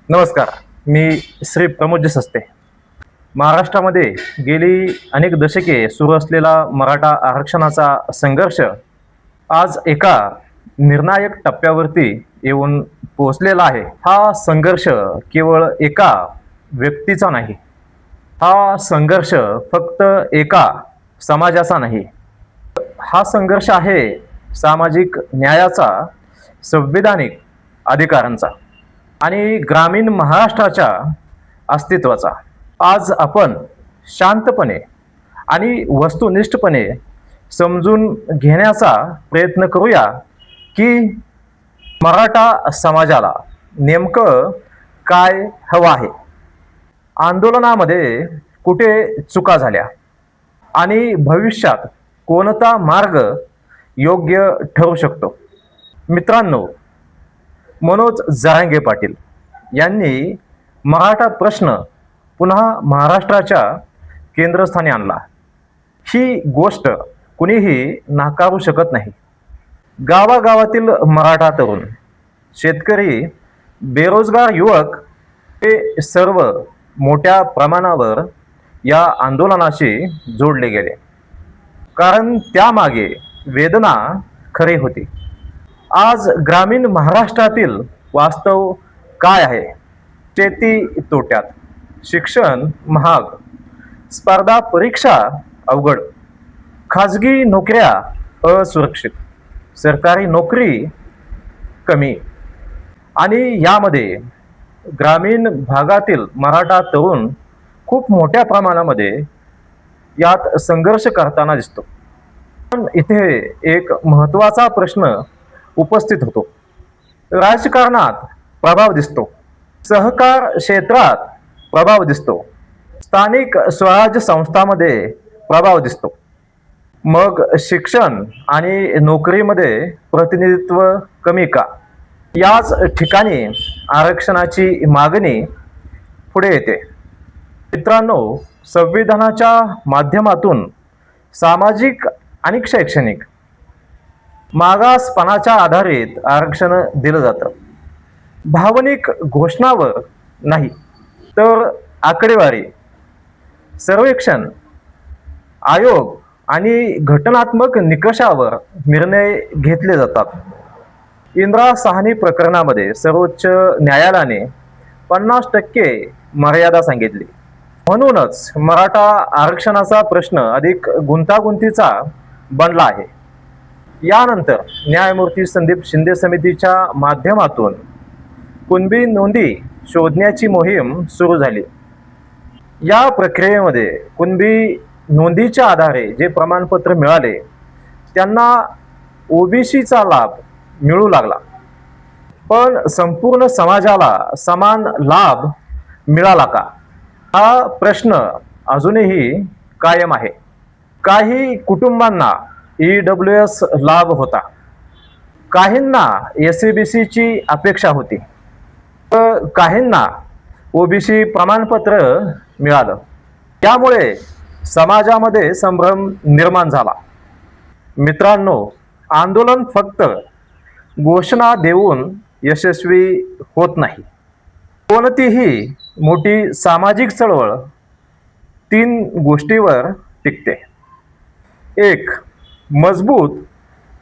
नमस्कार. मी श्री प्रमोद सस्ते. महाराष्ट्रामध्ये गेली अनेक दशके सुरू असलेला मराठा आरक्षणाचा संघर्ष आज एका निर्णायक टप्प्यावरती येऊन पोहोचलेला आहे. हा संघर्ष केवळ एका व्यक्तीचा नाही, हा संघर्ष फक्त एका समाजाचा नाही, हा संघर्ष आहे सामाजिक न्यायाचा, संविधानिक अधिकारांचा आणि ग्रामीण महाराष्ट्राच्या अस्तित्वाचा. आज आपण शांतपणे आणि वस्तुनिष्ठपणे समजून घेण्याचा प्रयत्न करूया की मराठा समाजाला नेमकं काय हवं आहे, आंदोलनामध्ये कुठे चुका झाल्या आणि भविष्यात कोणता मार्ग योग्य ठरू शकतो. मित्रांनो, मनोज जरांगे पाटील यांनी मराठा प्रश्न पुन्हा महाराष्ट्राच्या केंद्रस्थानी आणला. ही गोष्ट कुणीही नाकारू शकत नाही. गावागावातील मराठा तरुण, शेतकरी, बेरोजगार युवक हे सर्व मोठ्या प्रमाणावर या आंदोलनाशी जोडले गेले, कारण त्यामागे वेदना खरी होती. आज ग्रामीण महाराष्ट्रातील वास्तव काय आहे? शेती तोट्यात, शिक्षण महाग, स्पर्धा परीक्षा अवघड, खाजगी नोकऱ्या असुरक्षित, सरकारी नोकरी कमी आणि यामध्ये ग्रामीण भागातील मराठा तरुण खूप मोठ्या प्रमाणामध्ये यात संघर्ष करताना दिसतो. पण इथे एक महत्त्वाचा प्रश्न उपस्थित होतो. राजकारणात प्रभाव दिसतो, सहकार क्षेत्रात प्रभाव दिसतो, स्थानिक स्वराज्य संस्थांमध्ये प्रभाव दिसतो, मग शिक्षण आणि नोकरीमध्ये प्रतिनिधित्व कमी का? याच ठिकाणी आरक्षणाची मागणी पुढे येते. मित्रांनो, संविधानाच्या माध्यमातून सामाजिक आणि शैक्षणिक मागासपणाच्या आधारित आरक्षण दिलं जातं. भावनिक घोषणावर नाही, तर आकडेवारी, सर्वेक्षण, आयोग आणि घटनात्मक निकषावर निर्णय घेतले जातात. इंदिरा साहनी प्रकरणामध्ये सर्वोच्च न्यायालयाने 50% मर्यादा सांगितली. म्हणूनच मराठा आरक्षणाचा प्रश्न अधिक गुंतागुंतीचा बनला आहे. यानंतर न्यायमूर्ती संदीप शिंदे समितीच्या माध्यमातून कुणबी नोंदी शोधण्याची मोहीम सुरू झाली. या प्रक्रियेमध्ये कुणबी नोंदीच्या आधारे जे प्रमाणपत्र मिळाले त्यांना ओबीसीचा लाभ मिळू लागला. पण संपूर्ण समाजाला समान लाभ मिळाला का? हा प्रश्न अजूनही कायम आहे. काही कुटुंबांना EWS लाभ होता, काहींना SCBCची अपेक्षा होती, तर काहींना ओबीसी प्रमाणपत्र मिळालं. त्यामुळे समाजामध्ये संभ्रम निर्माण झाला. मित्रांनो, आंदोलन फक्त घोषणा देऊन यशस्वी होत नाही. कोणतीही मोठी सामाजिक चळवळ 3 गोष्टीवर टिकते. 1. मजबूत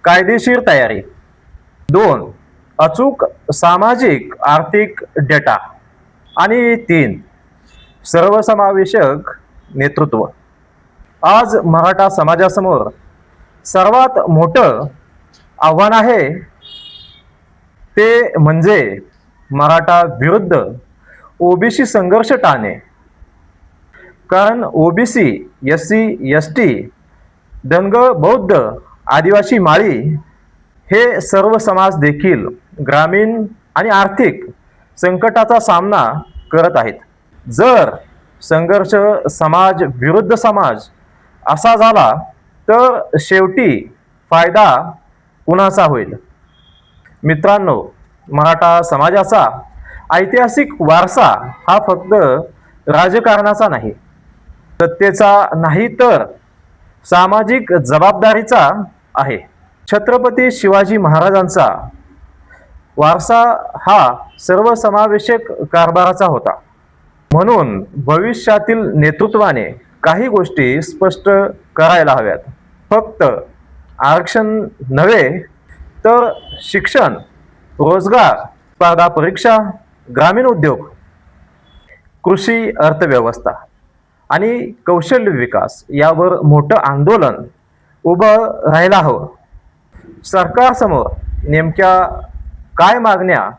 कायदेशीर तयारी. 2. अचूक सामाजिक आर्थिक डेटा. आणि 3. सर्वसमावेशक नेतृत्व. आज मराठा समाजासमोर सर्वात मोठं आव्हान आहे ते म्हणजे मराठा विरुद्ध ओबीसी संघर्ष टाळणे. कारण ओबीसी, SC, ST, धनगर, बौद्ध, आदिवासी, माळी हे सर्व समाज देखील ग्रामीण आणि आर्थिक संकटाचा सामना करत आहेत. जर संघर्ष समाज विरुद्ध समाज असा झाला तर शेवटी फायदा कुणाचा होईल? मित्रांनो, मराठा समाजाचा ऐतिहासिक वारसा हा फक्त राजकारणाचा नाही, सत्तेचा नाही, तर सामाजिक जबाबदारीचा आहे. छत्रपती शिवाजी महाराजांचा वारसा हा सर्वसमावेशक कारभाराचा होता. म्हणून भविष्यातील नेतृत्वाने काही गोष्टी स्पष्ट करायला हव्यात. फक्त आरक्षण नव्हे तर शिक्षण, रोजगार, स्पर्धा परीक्षा, ग्रामीण उद्योग, कृषी अर्थव्यवस्था आणि कौशल्य विकास यावर मोठं आंदोलन उभं राहायला हवं. सरकारसमोर नेमक्या काय मागण्या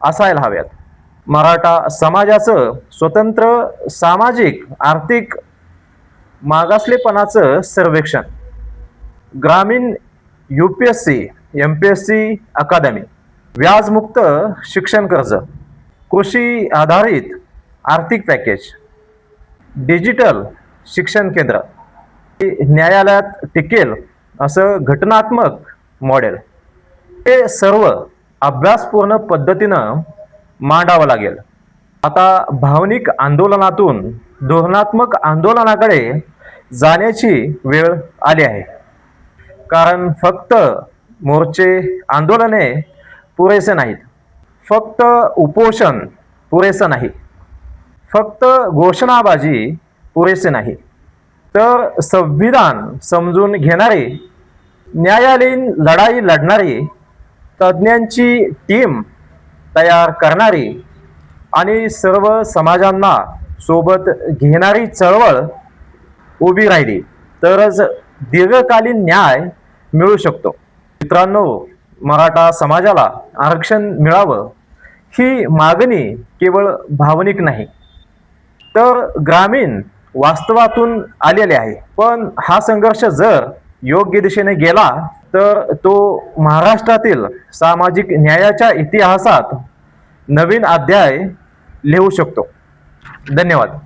असायला हव्यात? मराठा समाजाचं स्वतंत्र सामाजिक आर्थिक मागासलेपणाचं सर्वेक्षण, ग्रामीण UPSC MPSC अकादमी, व्याजमुक्त शिक्षण कर्ज, कृषी आधारित आर्थिक पॅकेज, डिजिटल शिक्षण केंद्र, न्यायालयात टिकेल असं घटनात्मक मॉडेल, हे सर्व अभ्यासपूर्ण पद्धतीनं मांडावं लागेल. आता भावनिक आंदोलनातून धोरणात्मक आंदोलनाकडे जाण्याची वेळ आली आहे. कारण फक्त मोर्चे आंदोलने पुरेसे नाहीत, फक्त उपोषण पुरेसं नाही, फक्त घोषणाबाजी पुरेसे नाही, तर संविधान समजून घेणारी, न्यायालयीन लढाई लढणारी, तज्ज्ञांची टीम तयार करणारी आणि सर्व समाजांना सोबत घेणारी चळवळ उभी राहिली तरच दीर्घकालीन न्याय मिळू शकतो. मित्रांनो, मराठा समाजाला आरक्षण मिळावं ही मागणी केवळ भावनिक नाही तर ग्रामीण वास्तवातून आलेले आहे. पण हा संघर्ष जर योग्य दिशेने गेला तर तो महाराष्ट्रातील सामाजिक न्यायाच्या इतिहासात नवीन अध्याय लिहू शकतो. धन्यवाद.